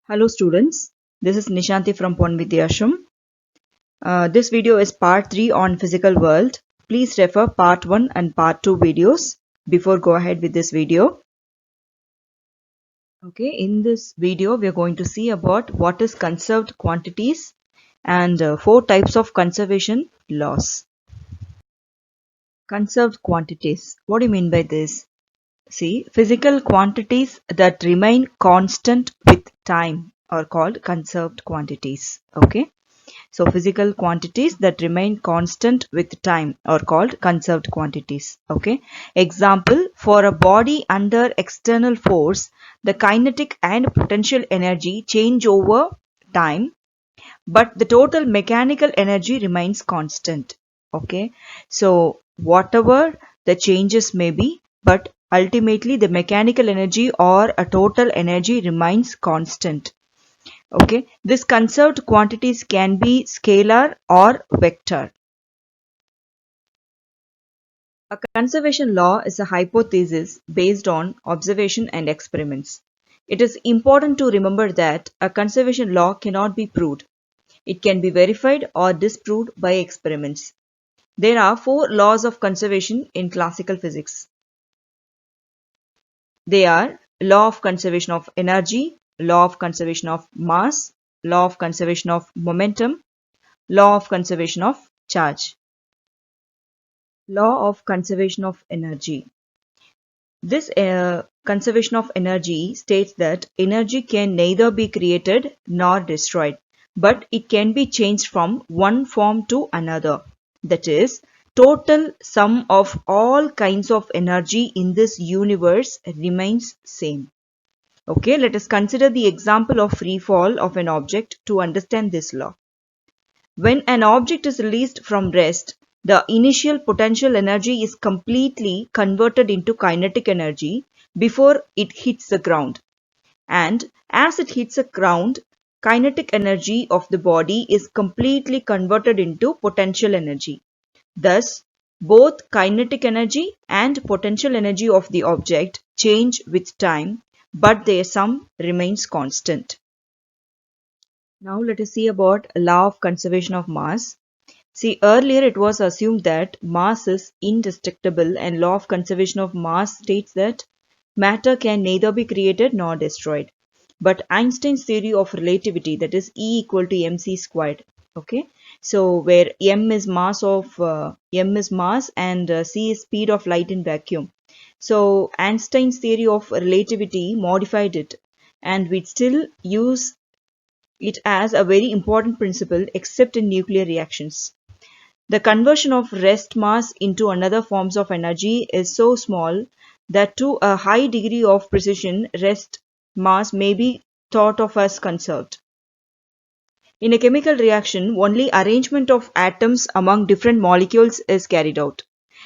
Hello students, this is Nishanti from Ponvidya Ashram. This video is part 3 on physical world. Please refer part 1 and part 2 videos before go ahead with this video. Okay, in this video we are going to see about what is conserved quantities and 4 types of conservation laws. Conserved quantities. What do you mean by this? See, physical quantities that remain constant with time are called conserved quantities. Okay. So physical quantities that remain constant with time are called conserved quantities. Okay. Example, for a body under external force, the kinetic and potential energy change over time, but the total mechanical energy remains constant. Okay. So whatever the changes may be, but ultimately the mechanical energy or a total energy remains constant. Okay, this conserved quantities can be scalar or vector. A conservation law is a hypothesis based on observation and experiments. It is important to remember that a conservation law cannot be proved. It can be verified or disproved by experiments. There are 4 laws of conservation in classical physics. They are law of conservation of energy, law of conservation of mass, law of conservation of momentum, law of conservation of charge. Law of conservation of energy. This conservation of energy states that energy can neither be created nor destroyed, but it can be changed from one form to another. That is, total sum of all kinds of energy in this universe remains same. Okay, let us consider the example of free fall of an object to understand this law. When an object is released from rest, the initial potential energy is completely converted into kinetic energy before it hits the ground. And as it hits the ground, kinetic energy of the body is completely converted into potential energy. Thus, both kinetic energy and potential energy of the object change with time, but their sum remains constant. Now let us see about law of conservation of mass. See, earlier it was assumed that mass is indestructible, and law of conservation of mass states that matter can neither be created nor destroyed. But Einstein's theory of relativity, that is E equal to mc squared. Okay, so where m is mass and c is speed of light in vacuum. So Einstein's theory of relativity modified it, and we still use it as a very important principle except in nuclear reactions. The conversion of rest mass into another forms of energy is so small that to a high degree of precision, rest mass may be thought of as conserved. In a chemical reaction, only arrangement of atoms among different molecules is carried out.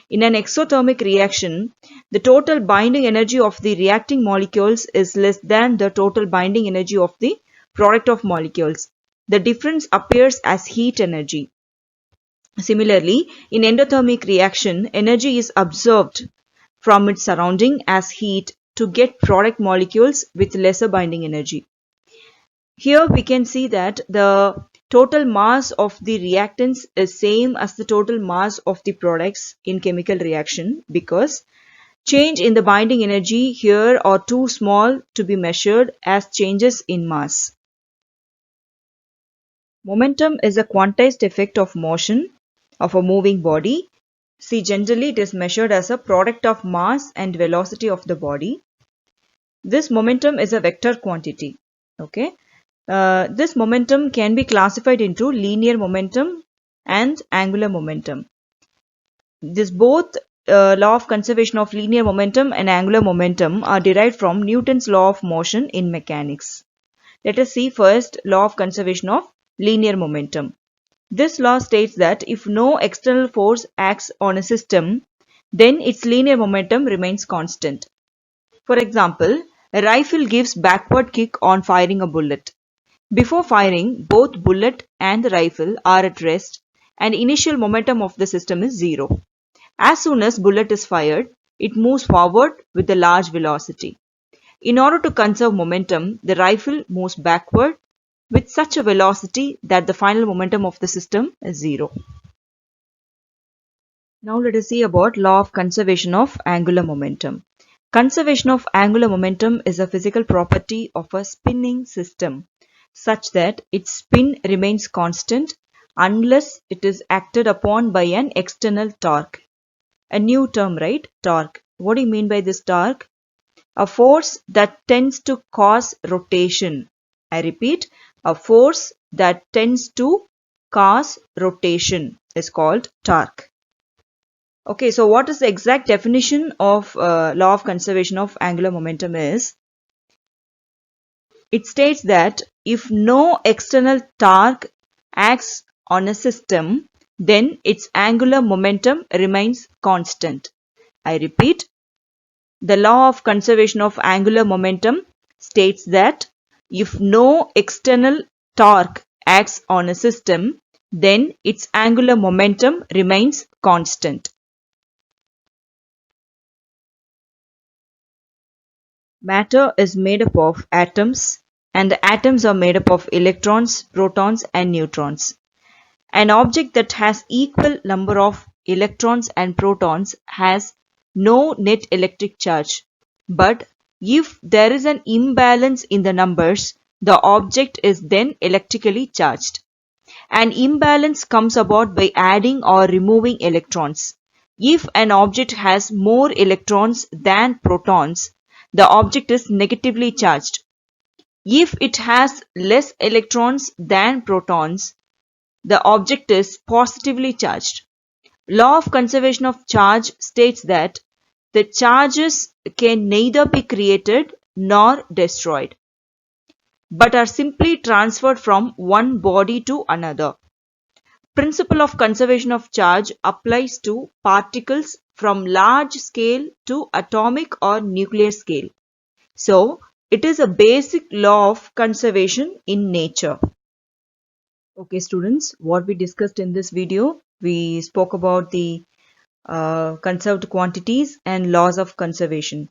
In an exothermic reaction, the total binding energy of the reacting molecules is less than the total binding energy of the product of molecules. The difference appears as heat energy. Similarly, in endothermic reaction, energy is absorbed from its surrounding as heat to get product molecules with lesser binding energy. Here we can see that the total mass of the reactants is same as the total mass of the products in chemical reaction, because change in the binding energy here are too small to be measured as changes in mass. Momentum is a quantized effect of motion of a moving body. See, generally it is measured as a product of mass and velocity of the body. This momentum is a vector quantity. Okay. This momentum can be classified into linear momentum and angular momentum. This both law of conservation of linear momentum and angular momentum are derived from Newton's law of motion in mechanics. Let us see first law of conservation of linear momentum. This law states that if no external force acts on a system, then its linear momentum remains constant. For example, a rifle gives backward kick on firing a bullet. Before firing, both bullet and the rifle are at rest, and initial momentum of the system is 0. As soon as bullet is fired, it moves forward with a large velocity. In order to conserve momentum, the rifle moves backward with such a velocity that the final momentum of the system is zero. Now let us see about law of conservation of angular momentum. Conservation of angular momentum is a physical property of a spinning system such that its spin remains constant unless it is acted upon by an external torque. A new term, right? Torque. What do you mean by this torque? A force that tends to cause rotation. I repeat, a force that tends to cause rotation is called torque. Okay, so what is the exact definition of law of conservation of angular momentum is? It states that if no external torque acts on a system, then its angular momentum remains constant. I repeat, the law of conservation of angular momentum states that if no external torque acts on a system, then its angular momentum remains constant. Matter is made up of atoms, and the atoms are made up of electrons, protons, and neutrons. An object that has equal number of electrons and protons has no net electric charge. But if there is an imbalance in the numbers, the object is then electrically charged. An imbalance comes about by adding or removing electrons. If an object has more electrons than protons, the object is negatively charged. If it has less electrons than protons, the object is positively charged. Law of conservation of charge states that the charges can neither be created nor destroyed, but are simply transferred from one body to another. Principle of conservation of charge applies to particles from large scale to atomic or nuclear scale. So, it is a basic law of conservation in nature. Okay students, what we discussed in this video, we spoke about the conserved quantities and laws of conservation.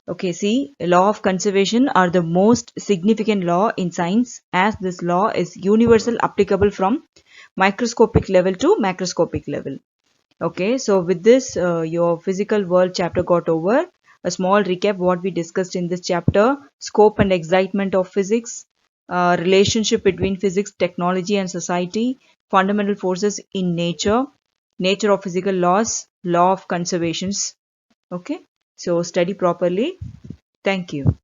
Okay, see, law of conservation are the most significant law in science, as this law is universal, applicable from microscopic level to macroscopic level. Okay, so with this your physical world chapter got over. A small recap what we discussed in this chapter: scope and excitement of physics, relationship between physics, technology and society, fundamental forces in nature, nature of physical laws, law of conservations. Okay, so study properly. Thank you.